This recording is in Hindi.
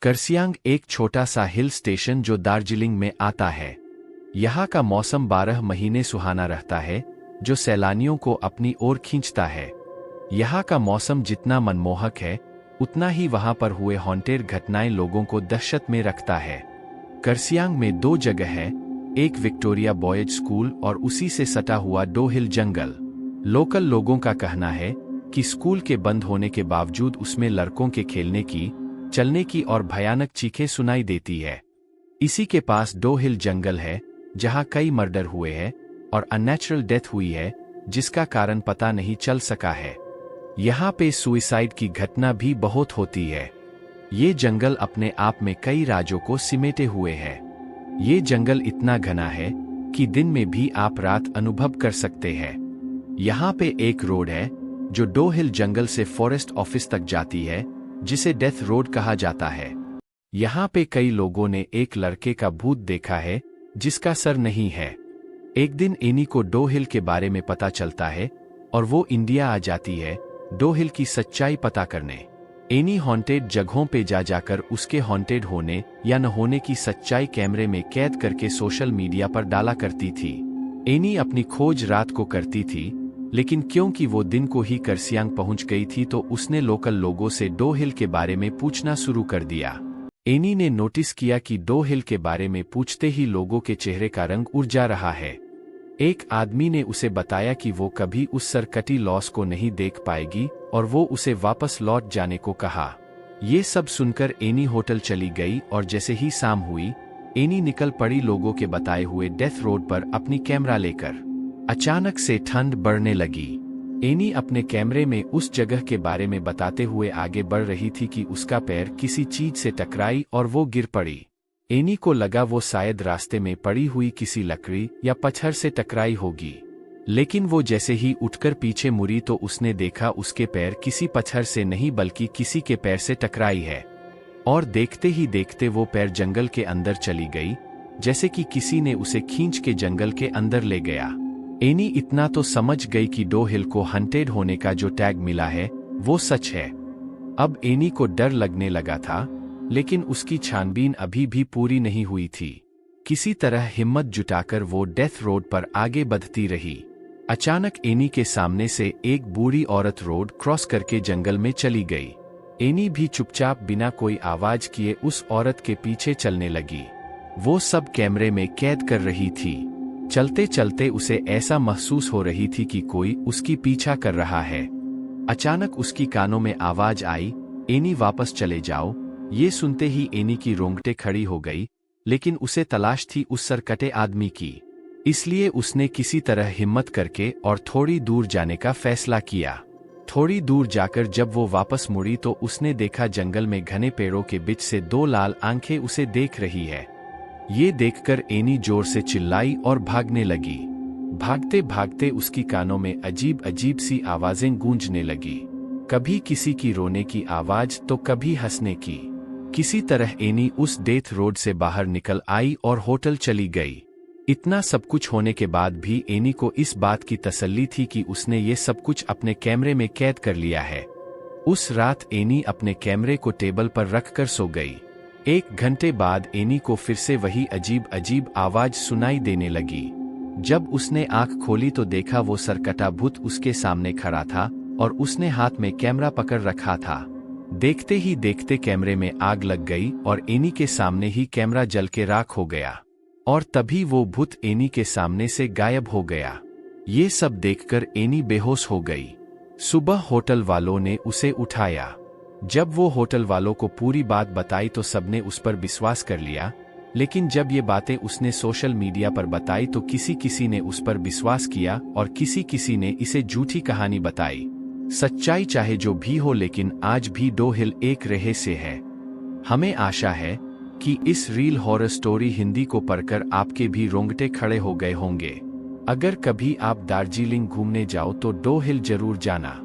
कर्सियांग एक छोटा सा हिल स्टेशन जो दार्जिलिंग में आता है। यहाँ का मौसम 12 महीने सुहाना रहता है, जो सैलानियों को अपनी ओर खींचता है। यहाँ का मौसम जितना मनमोहक है, उतना ही वहाँ पर हुए हॉन्टेड घटनाएं लोगों को दहशत में रखता है। कर्सियांग में 2 जगह है, एक विक्टोरिया बॉयज स्कूल और उसी से सटा हुआ डो हिल जंगल। लोकल लोगों का कहना है कि स्कूल के बंद होने के बावजूद उसमें लड़कों के खेलने की, चलने की और भयानक चीखें सुनाई देती है। इसी के पास डो हिल जंगल है, जहां कई मर्डर हुए हैं और अननेचुरल डेथ हुई है, जिसका कारण पता नहीं चल सका है। यहाँ पे सुइसाइड की घटना भी बहुत होती है। ये जंगल अपने आप में कई राजों को सिमेटे हुए है। ये जंगल इतना घना है कि दिन में भी आप रात अनुभव कर सकते हैं। यहाँ पे एक रोड है जो डो हिल जंगल से फॉरेस्ट ऑफिस तक जाती है, जिसे डेथ रोड कहा जाता है। यहाँ पे कई लोगों ने एक लड़के का भूत देखा है, जिसका सर नहीं है। एक दिन एनी को डो हिल के बारे में पता चलता है और वो इंडिया आ जाती है डो हिल की सच्चाई पता करने। एनी हॉन्टेड जगहों पे जाकर उसके हॉन्टेड होने या न होने की सच्चाई कैमरे में कैद करके सोशल मीडिया पर डाला करती थी। एनी अपनी खोज रात को करती थी, लेकिन क्योंकि वो दिन को ही कर्सियांग पहुंच गई थी तो उसने लोकल लोगों से डो हिल के बारे में पूछना शुरू कर दिया। एनी ने नोटिस किया कि डो हिल के बारे में पूछते ही लोगों के चेहरे का रंग उड़ जा रहा है। एक आदमी ने उसे बताया कि वो कभी उस सरकटी लॉस को नहीं देख पाएगी और वो उसे वापस लौट जाने को कहा। ये सब सुनकर एनी होटल चली गई और जैसे ही शाम हुई, एनी निकल पड़ी लोगों के बताए हुए डेथ रोड पर अपनी कैमरा लेकर। अचानक से ठंड बढ़ने लगी। एनी अपने कैमरे में उस जगह के बारे में बताते हुए आगे बढ़ रही थी कि उसका पैर किसी चीज से टकराई और वो गिर पड़ी। एनी को लगा वो शायद रास्ते में पड़ी हुई किसी लकड़ी या पत्थर से टकराई होगी, लेकिन वो जैसे ही उठकर पीछे मुड़ी तो उसने देखा उसके पैर किसी पत्थर से नहीं बल्कि किसी के पैर से टकराई है। और देखते ही देखते वो पैर जंगल के अंदर चली गई, जैसे कि किसी ने उसे खींच के जंगल के अंदर ले गया। एनी इतना तो समझ गई कि डो हिल को हंटेड होने का जो टैग मिला है वो सच है। अब एनी को डर लगने लगा था, लेकिन उसकी छानबीन अभी भी पूरी नहीं हुई थी। किसी तरह हिम्मत जुटाकर वो डेथ रोड पर आगे बढ़ती रही। अचानक एनी के सामने से एक बूढ़ी औरत रोड क्रॉस करके जंगल में चली गई। एनी भी चुपचाप बिना कोई आवाज किए उस औरत के पीछे चलने लगी। वो सब कैमरे में कैद कर रही थी। चलते चलते उसे ऐसा महसूस हो रही थी कि कोई उसकी पीछा कर रहा है। अचानक उसकी कानों में आवाज आई, एनी वापस चले जाओ। ये सुनते ही एनी की रोंगटे खड़ी हो गई, लेकिन उसे तलाश थी उस सरकटे आदमी की। इसलिए उसने किसी तरह हिम्मत करके और थोड़ी दूर जाने का फैसला किया। थोड़ी दूर जाकर जब वो वापस मुड़ी तो उसने देखा जंगल में घने पेड़ों के बीच से 2 लाल आंखें उसे देख रही है। ये देखकर एनी जोर से चिल्लाई और भागने लगी। भागते भागते उसकी कानों में अजीब अजीब सी आवाजें गूंजने लगी, कभी किसी की रोने की आवाज तो कभी हंसने की। किसी तरह एनी उस डेथ रोड से बाहर निकल आई और होटल चली गई। इतना सब कुछ होने के बाद भी एनी को इस बात की तसल्ली थी कि उसने ये सब कुछ अपने कैमरे में कैद कर लिया है। उस रात एनी अपने कैमरे को टेबल पर रखकर सो गई। 1 घंटे बाद एनी को फिर से वही अजीब अजीब आवाज सुनाई देने लगी। जब उसने आंख खोली तो देखा वो सरकटा भूत उसके सामने खड़ा था और उसने हाथ में कैमरा पकड़ रखा था। देखते ही देखते कैमरे में आग लग गई और एनी के सामने ही कैमरा जल के राख हो गया। और तभी वो भूत एनी के सामने से गायब हो गया। ये सब देखकर एनी बेहोश हो गई। सुबह होटल वालों ने उसे उठाया। जब वो होटल वालों को पूरी बात बताई तो सबने उस पर विश्वास कर लिया, लेकिन जब ये बातें उसने सोशल मीडिया पर बताई तो किसी किसी ने उस पर विश्वास किया और किसी किसी ने इसे झूठी कहानी बताई। सच्चाई चाहे जो भी हो, लेकिन आज भी डो हिल एक रहस्य है। हमें आशा है कि इस रियल हॉरर स्टोरी हिंदी को पढ़कर आपके भी रोंगटे खड़े हो गए होंगे। अगर कभी आप दार्जिलिंग घूमने जाओ तो डो हिल जरूर जाना।